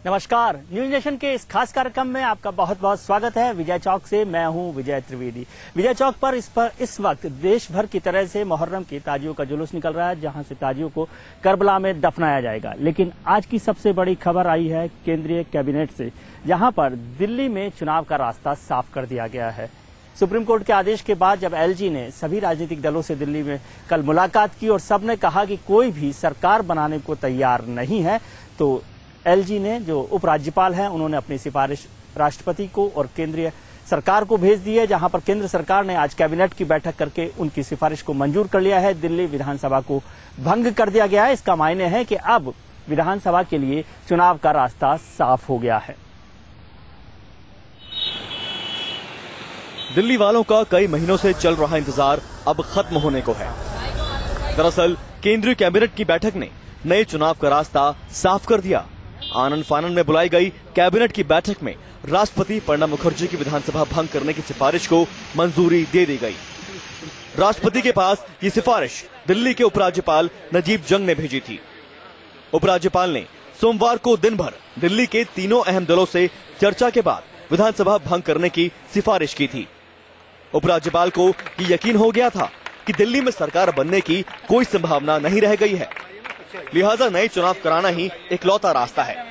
नमस्कार, news nation के इस खास कार्यक्रम में आपका बहुत बहुत स्वागत है। विजय चौक से मैं हूं विजय त्रिवेदी। विजय चौक पर इस वक्त देश भर की तरह से मुहर्रम की ताजियों का जुलूस निकल रहा है, जहां से ताजियों को करबला में दफनाया जाएगा। लेकिन आज की सबसे बड़ी खबर आई है केंद्रीय कैबिनेट से, जहां पर दिल्ली में चुनाव का रास्ता साफ कर दिया गया है। सुप्रीम कोर्ट के आदेश के बाद जब एलजी ने सभी राजनीतिक दलों से दिल्ली में कल मुलाकात की और सबने कहा कि कोई भी सरकार बनाने को तैयार नहीं है, तो एलजी ने जो उपराज्यपाल हैं उन्होंने अपनी सिफारिश राष्ट्रपति को और केंद्रीय सरकार को भेज दी है, जहां पर केंद्र सरकार ने आज कैबिनेट की बैठक करके उनकी सिफारिश को मंजूर कर लिया है। दिल्ली विधानसभा को भंग कर दिया गया है। इसका मायने है कि अब विधानसभा के लिए चुनाव का रास्ता साफ हो गया है। दिल्ली वालों का कई महीनों से चल रहा इंतजार अब खत्म होने को है। दरअसल केंद्रीय कैबिनेट की बैठक ने नए चुनाव का रास्ता साफ कर दिया। आनंद फानन में बुलाई गई कैबिनेट की बैठक में राष्ट्रपति प्रणब मुखर्जी की विधानसभा भंग करने की सिफारिश को मंजूरी दे दी गई। राष्ट्रपति के पास ये सिफारिश दिल्ली के उपराज्यपाल नजीब जंग ने भेजी थी। उपराज्यपाल ने सोमवार को दिन भर दिल्ली के तीनों अहम दलों से चर्चा के बाद विधानसभा भंग करने की सिफारिश की थी। उपराज्यपाल को ये यकीन हो गया था कि दिल्ली में सरकार बनने की कोई संभावना नहीं रह गई है, लिहाजा नए चुनाव कराना ही इकलौता रास्ता है।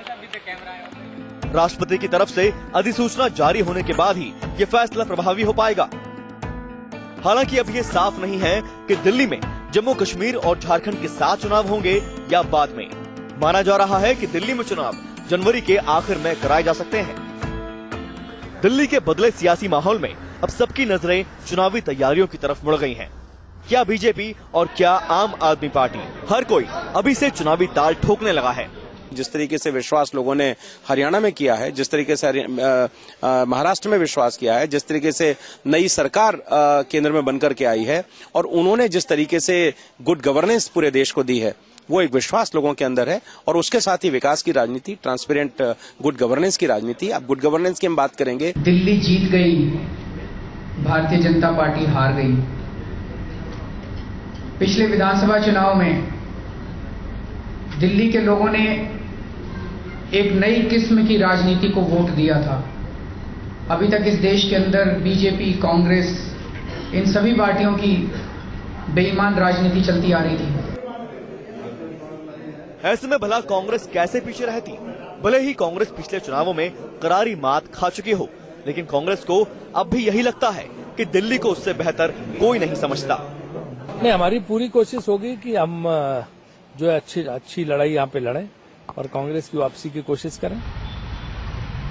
राष्ट्रपति की तरफ से अधिसूचना जारी होने के बाद ही ये फैसला प्रभावी हो पाएगा। हालांकि अब ये साफ नहीं है कि दिल्ली में जम्मू कश्मीर और झारखंड के साथ चुनाव होंगे या बाद में। माना जा रहा है कि दिल्ली में चुनाव जनवरी के आखिर में कराए जा सकते हैं। दिल्ली के बदले सियासी माहौल में अब सबकी नजरें चुनावी तैयारियों की तरफ मुड़ गई हैं। क्या बीजेपी और क्या आम आदमी पार्टी, हर कोई अभी से चुनावी ताल ठोकने लगा है। जिस तरीके से विश्वास लोगों ने हरियाणा में किया है, जिस तरीके से महाराष्ट्र में विश्वास किया है, जिस तरीके से नई सरकार केंद्र में बनकर के आई है और उन्होंने जिस तरीके से गुड गवर्नेंस पूरे देश को दी है, वो एक विश्वास लोगों के अंदर है। और उसके साथ ही विकास की राजनीति, ट्रांसपेरेंट गुड गवर्नेंस की राजनीति। अब गुड गवर्नेंस की हम बात करेंगे। दिल्ली जीत गई, भारतीय जनता पार्टी हार गई। पिछले विधानसभा चुनाव में दिल्ली के लोगों ने एक नई किस्म की राजनीति को वोट दिया था। अभी तक इस देश के अंदर बीजेपी, कांग्रेस, इन सभी पार्टियों की बेईमान राजनीति चलती आ रही थी। ऐसे में भला कांग्रेस कैसे पीछे रहती। भले ही कांग्रेस पिछले चुनावों में करारी मात खा चुकी हो, लेकिन कांग्रेस को अब भी यही लगता है कि दिल्ली को उससे बेहतर कोई नहीं समझता। नहीं, हमारी पूरी कोशिश होगी कि हम जो है अच्छी लड़ाई यहाँ पे लड़ें और कांग्रेस की वापसी की कोशिश करें।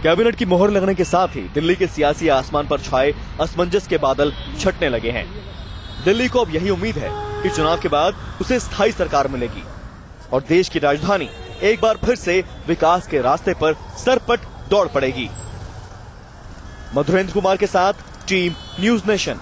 कैबिनेट की मोहर लगने के साथ ही दिल्ली के सियासी आसमान पर छाए असमंजस के बादल छटने लगे हैं। दिल्ली को अब यही उम्मीद है कि चुनाव के बाद उसे स्थायी सरकार मिलेगी और देश की राजधानी एक बार फिर से विकास के रास्ते पर सरपट दौड़ पड़ेगी। मधुरेंद्र कुमार के साथ टीम न्यूज नेशन।